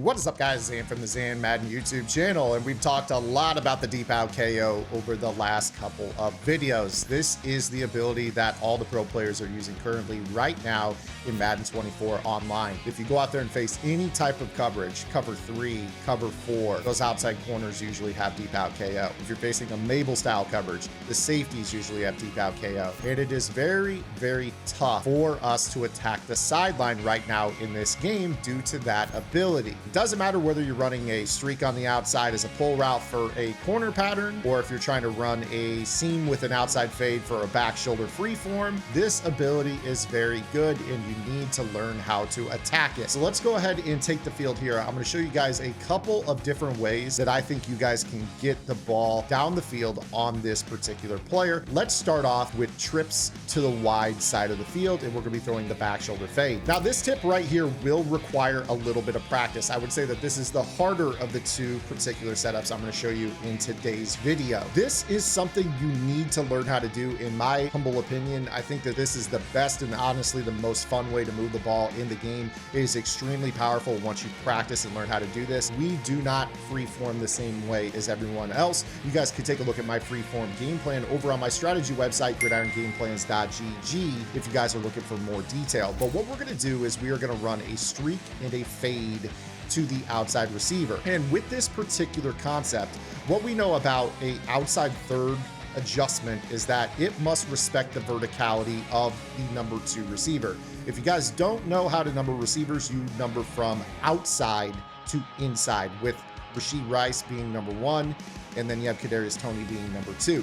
What is up, guys? Zan from the Zan Madden YouTube channel, and we've talked a lot about the deep out KO over the last couple of videos. This is the ability that all the pro players are using currently right now in Madden 24 online. If you go out there and face any type of coverage, cover 3, cover 4, those outside corners usually have deep out KO. If you're facing a Mabel style coverage, the safeties usually have deep out KO. And it is very, very tough for us to attack the sideline right now in this game due to that ability. It doesn't matter whether you're running a streak on the outside as a pull route for a corner pattern, or if you're trying to run a seam with an outside fade for a back shoulder freeform. This ability is very good and you need to learn how to attack it. So let's go ahead and take the field here. I'm going to show you guys a couple of different ways that I think you guys can get the ball down the field on this particular player. Let's start off with trips to the wide side of the field, and we're going to be throwing the back shoulder fade. Now this tip right here will require a little bit of practice. I would say that this is the harder of the two particular setups I'm going to show you in today's video. This is something you need to learn how to do. In my humble opinion, I think that this is the best and honestly the most fun way to move the ball in the game. It is extremely powerful once you practice and learn how to do this. We do not freeform the same way as everyone else. You guys can take a look at my freeform game plan over on my strategy website, gridirongameplans.gg, if you guys are looking for more detail. But what we're going to do is we are going to run a streak and a fade to the outside receiver. And with this particular concept, what we know about a outside third adjustment is that it must respect the verticality of the number 2 receiver. If you guys don't know how to number receivers, you number from outside to inside, with Rashid Rice being number 1, and then you have Kadarius Toney being number 2.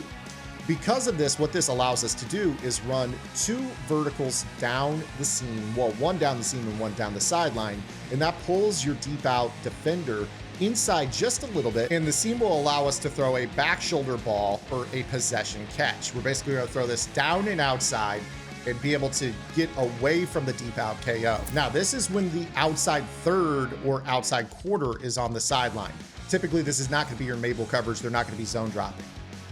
Because of this, what this allows us to do is run 2 verticals down the seam, well, one down the seam and one down the sideline, and that pulls your deep out defender inside just a little bit, and the seam will allow us to throw a back shoulder ball for a possession catch. We're basically going to throw this down and outside and be able to get away from the deep out KO. Now, this is when the outside third or outside quarter is on the sideline. Typically, this is not going to be your Mabel coverage. They're not going to be zone dropping.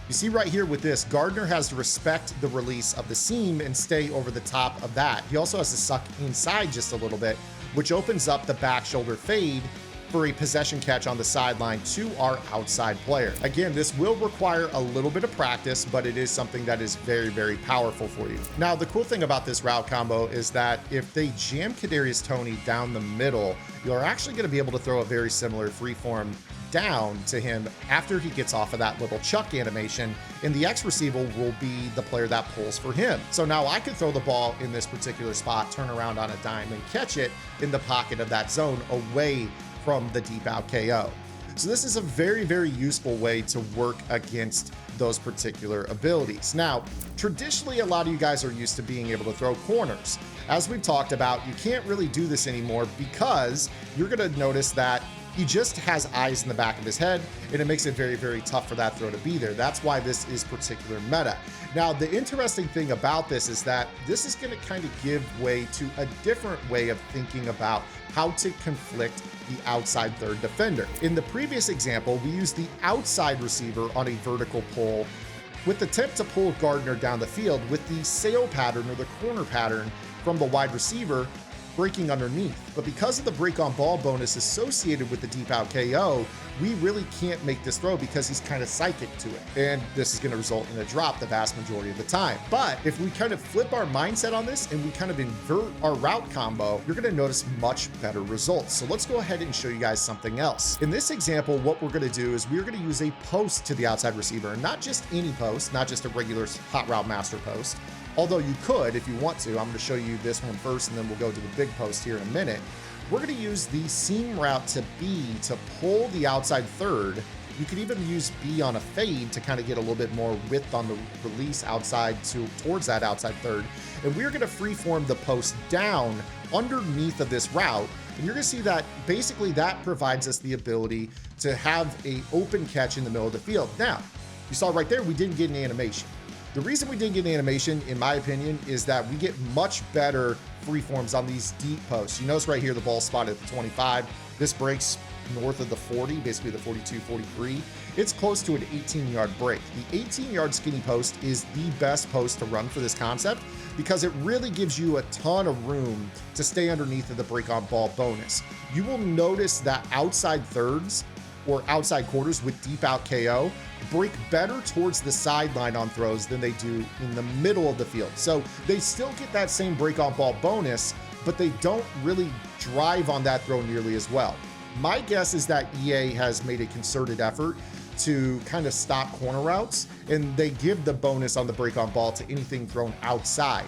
You see right here with this, Gardner has to respect the release of the seam and stay over the top of that. He also has to suck inside just a little bit, which opens up the back shoulder fade for a possession catch on the sideline to our outside player. Again, this will require a little bit of practice, but it is something that is very, very powerful for you. Now, the cool thing about this route combo is that if they jam Kadarius Toney down the middle, you're actually going to be able to throw a very similar freeform down to him after he gets off of that little chuck animation, and the X receiver will be the player that pulls for him. So now I could throw the ball in this particular spot, turn around on a dime, and catch it in the pocket of that zone away from the deep out KO. So this is a very, very useful way to work against those particular abilities. Now, traditionally, a lot of you guys are used to being able to throw corners. As we've talked about, you can't really do this anymore because you're going to notice that he just has eyes in the back of his head, and it makes it very, very tough for that throw to be there. That's why this is particular meta. Now, the interesting thing about this is that this is going to kind of give way to a different way of thinking about how to conflict the outside third defender. In the previous example, we used the outside receiver on a vertical pull with the attempt to pull Gardner down the field with the sail pattern or the corner pattern from the wide receiver breaking underneath. But because of the break on ball bonus associated with the deep out KO, we really can't make this throw because he's kind of psychic to it. And this is going to result in a drop the vast majority of the time. But if we kind of flip our mindset on this and we kind of invert our route combo, you're going to notice much better results. So let's go ahead and show you guys something else. In this example, what we're going to do is we're going to use a post to the outside receiver, and not just any post, not just a regular hot route master post. Although you could, if you want to. I'm going to show you this one first, and then we'll go to the big post here in a minute. We're going to use the seam route to B to pull the outside third. You could even use B on a fade to kind of get a little bit more width on the release outside towards that outside third. And we're going to freeform the post down underneath of this route. And you're going to see that basically that provides us the ability to have an open catch in the middle of the field. Now, you saw right there, we didn't get an animation. The reason we didn't get an animation, in my opinion, is that we get much better freeforms on these deep posts. You notice right here, the ball spotted at the 25. This breaks north of the 40, basically the 42, 43. It's close to an 18-yard break. The 18-yard skinny post is the best post to run for this concept because it really gives you a ton of room to stay underneath of the break on ball bonus. You will notice that outside thirds or outside quarters with deep out KO break better towards the sideline on throws than they do in the middle of the field. So they still get that same break on ball bonus, but they don't really drive on that throw nearly as well. My guess is that EA has made a concerted effort to kind of stop corner routes, and they give the bonus on the break on ball to anything thrown outside.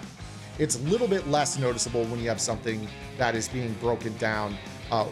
It's a little bit less noticeable when you have something that is being broken down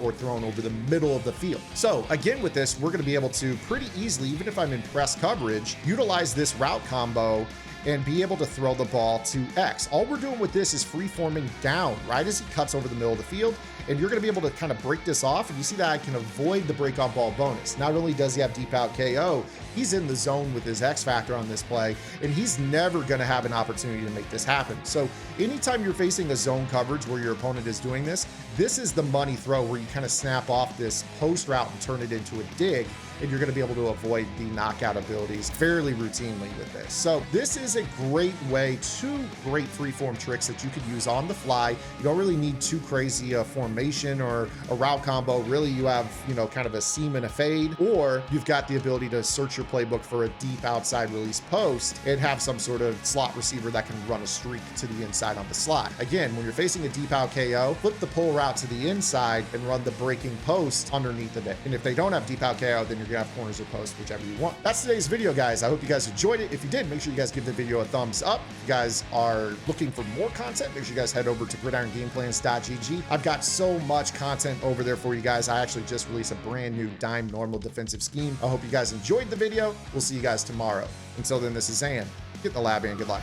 or thrown over the middle of the field. So again, with this, we're gonna be able to pretty easily, even if I'm in press coverage, utilize this route combo and be able to throw the ball to X. All we're doing with this is free-forming down right as he cuts over the middle of the field, and you're gonna be able to kind of break this off, and you see that I can avoid the break on ball bonus. Not only does he have deep out KO, he's in the zone with his X factor on this play, and he's never gonna have an opportunity to make this happen. So anytime you're facing a zone coverage where your opponent is doing this, this is the money throw where you kind of snap off this post route and turn it into a dig, and you're going to be able to avoid the knockout abilities fairly routinely with this. So this is a great way, two great freeform tricks that you could use on the fly. You don't really need too crazy a formation or a route combo. Really, you have, you know, kind of a seam and a fade, or you've got the ability to search your playbook for a deep outside release post and have some sort of slot receiver that can run a streak to the inside on the slot. Again, when you're facing a deep out KO, flip the pull route to the inside and run the breaking post underneath of it. And if they don't have deep out KO, then you're gonna have corners or posts, whichever you want. That's today's video, guys. I hope you guys enjoyed it. If you did, make sure you guys give the video a thumbs up. If you guys are looking for more content, make sure you guys head over to gridirongameplans.gg. I've got so much content over there for you guys. I actually just released a brand new dime normal defensive scheme. I hope you guys enjoyed the video. We'll see you guys tomorrow. Until then, this is Zan. Get in the lab and good luck.